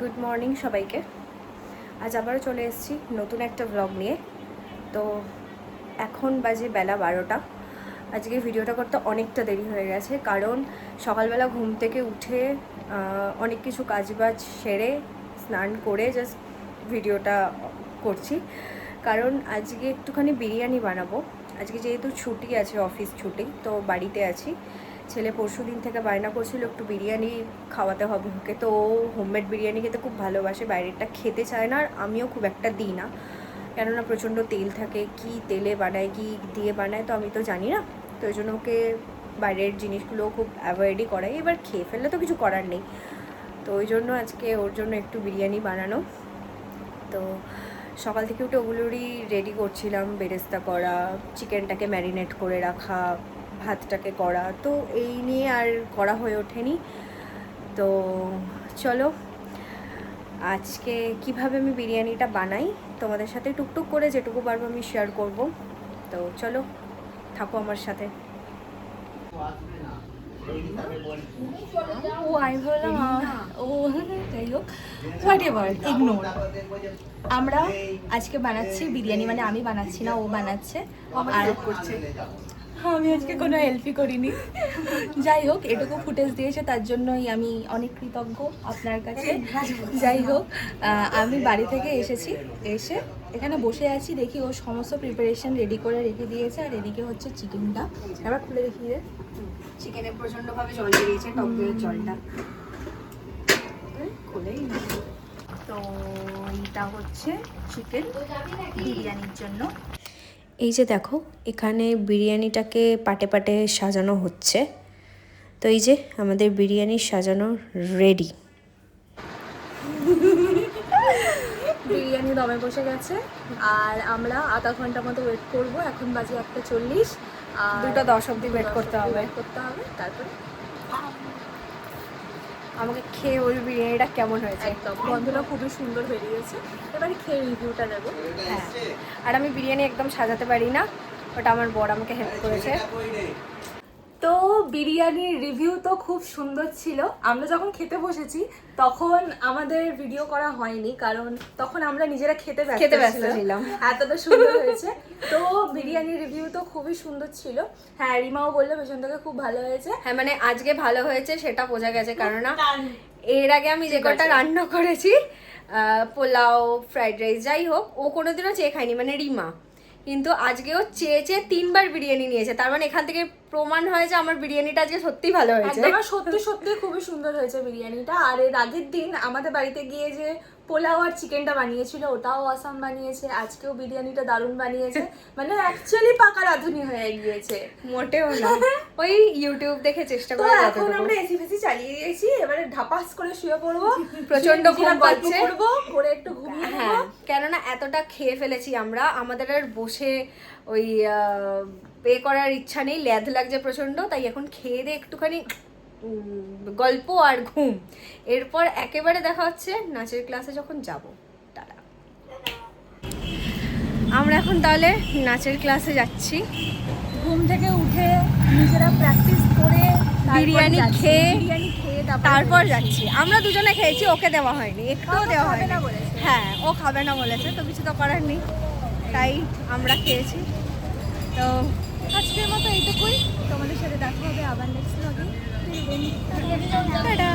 Good morning সবাইকে। আজ আবারও চলে এসেছি নতুন একটা ব্লগ নিয়ে। তো এখন বাজে বেলা 12টা। আজকে ভিডিওটা করতে অনেকটা দেরি হয়ে গেছে, কারণ সকালবেলা ঘুম থেকে উঠে অনেক কিছু কাজবাজ সেরে স্নান করে জাস্ট ভিডিওটা করছি। কারণ আজকে একটুখানি বিরিয়ানি বানাবো। আজকে যেহেতু ছুটি আছে, অফিস ছুটি, তো বাড়িতে আছি। ছেলে পরশু দিন থেকে বায়না করছিল একটু বিরিয়ানি খাওয়াতে হবে ওকে। তো ও হোমমেড বিরিয়ানি খেতে খুব ভালোবাসে, বাইরেরটা খেতে চায় না, আর আমিও খুব একটা দিই না, কেননা প্রচণ্ড তেল থাকে, কি তেলে বানায় কি দিয়ে বানায় তো আমি তো জানি না। তো ওই জন্য ওকে বাইরের জিনিসগুলো খুব অ্যাভয়েডই করাই। এবার খেয়ে ফেললে তো কিছু করার নেই। তো ওই জন্য আজকে ওর জন্য একটু বিরিয়ানি বানানো। তো সকাল থেকে উঠে ওগুলোরই রেডি করছিলাম, বেরেস্তা করা, চিকেনটাকে ম্যারিনেট করে রাখা, ভাতটাকে করা, তো এই নিয়ে আর করা হয়ে ওঠেনি। তো চলো আজকে কিভাবে আমি বিরিয়ানিটা বানাই তোমাদের সাথে টুকটুক করে যেটুকু পারবো আমি শেয়ার করব। তো চলো থাকো আমার সাথে। ও আমি বললাম ও যাই হোক, হোয়াট এভার, ইগনোর। আমরা আজকে বানাচ্ছি বিরিয়ানি, মানে আমি বানাচ্ছি না, ও বানাচ্ছে আর করছে। আমি আজকে কোনো হেল্পই করিনি। যাই হোক, এটুকু ফুটেজ দিয়েছে তার জন্যই আমি অনেক কৃতজ্ঞ আপনার কাছে। যাই হোক, আমি বাড়ি থেকে এসেছি, এসে এখানে বসে আছি, দেখি ও সমস্ত প্রিপারেশন রেডি করে রেখে দিয়েছে। আর এদিকে হচ্ছে চিকেনটা, এবার খুলে দেখিয়ে। চিকেনে প্রচণ্ডভাবে জল বেরিয়েছে, টক দইয়ের জলটা খুলেই। তো এইটা হচ্ছে চিকেন বিরিয়ানির জন্য। এই যে দেখো, এখানে বিরিয়ানিটাকে পাটে পাটে সাজানো হচ্ছে। তো এই যে আমাদের বিরিয়ানি সাজানো রেডি। বিরিয়ানি দমে বসে গেছে আর আমরা আধা ঘন্টা মতো ওয়েট করব। এখন বাজে 1:40, আর 2:10 অবধি ওয়েট করতে হবে। তারপরে আমাকে খেয়ে ওই বিরিয়ানিটা কেমন হয়েছে। একদম গন্ধটা খুবই সুন্দর বেরিয়েছে। এবারে খেয়ে রিভিউটা দেবো। হ্যাঁ, আর আমি বিরিয়ানি একদম সাজাতে পারি না, ওটা আমার বর আমাকে হেল্প করেছে। তো বিরিয়ানির রিভিউ তো খুব সুন্দর ছিল। আমরা যখন খেতে বসেছি তখন আমাদের ভিডিও করা হয়নি, কারণ তখন আমরা নিজেরা খেতে ব্যস্ত ছিলাম। এতটা সুন্দর হয়েছে। তো বিরিয়ানির রিভিউ তো খুবই সুন্দর ছিল। হ্যাঁ, রিমাও বললো পেছন থেকে খুব ভালো হয়েছে। হ্যাঁ, মানে আজকে ভালো হয়েছে সেটা বোঝা গেছে, কারণ এর আগে আমি যে কটা রান্না করেছি, পোলাও, ফ্রাইড রাইস, যাই হোক, ও কোনোদিনও চেয়ে খায়নি, মানে রিমা। কিন্তু আজকেও চেয়ে 3বার বিরিয়ানি নিয়েছে। তার মানে এখান থেকে প্রমাণ হয় যে আমার বিরিয়ানিটা আজকে সত্যিই ভালো হয়েছে। একদম সত্যি সত্যি খুবই সুন্দর হয়েছে বিরিয়ানিটা। আর এর আগের দিন আমাদের বাড়িতে গিয়ে যে পোলাও আর চিকেনটা বানিয়েছিল, ওটাও আসাম বানিয়েছে। আজকেও বিরিয়ানিটা দারুণ বানিয়েছে, মানে অ্যাকচুয়ালি পাকা রাঁধুনি হয়ে গিয়েছে। মোটেও না, ওই ইউটিউব দেখে চেষ্টা তো করে। এখন আমরা এসি ফেসি চালিয়ে দিয়েছি, এবারে ধাপাস করে শুয়ে পড়বো, প্রচন্ড ঘুম পাচ্ছে, করবো করে একটু ঘুমিয়ে নেবো। হ্যাঁ, কেননা এতটা খেয়ে ফেলেছি আমরা, আমাদের আর বসে ওই পে করার ইচ্ছা নেই, ল্যাদ লাগছে প্রচন্ড। তাই এখন খেয়ে দিয়ে একটুখানি গল্প আর ঘুম। এরপর একেবারে দেখা হচ্ছে নাচের ক্লাসে যখন যাব। টাটা। আমরা এখন তাহলে নাচের ক্লাসে যাচ্ছি। ঘুম থেকে উঠে নিজেরা প্র্যাকটিস করে বিরিয়ানি খেয়ে তারপর যাচ্ছি। যাচ্ছি। আমরা দুজনে খেয়েছি, ওকে দেওয়া হয়নি, একটুও দেওয়া খাবে হয়নি। না বলেছে। হ্যাঁ, ও খাবে না বলেছে, তো কিছু তো করার নেই, তাই আমরা খেয়েছি। তো আজকের মতো এইটুকুই, তোমাদের সাথে দেখা হবে আবার নেক্সট ব্লগে। টাটা।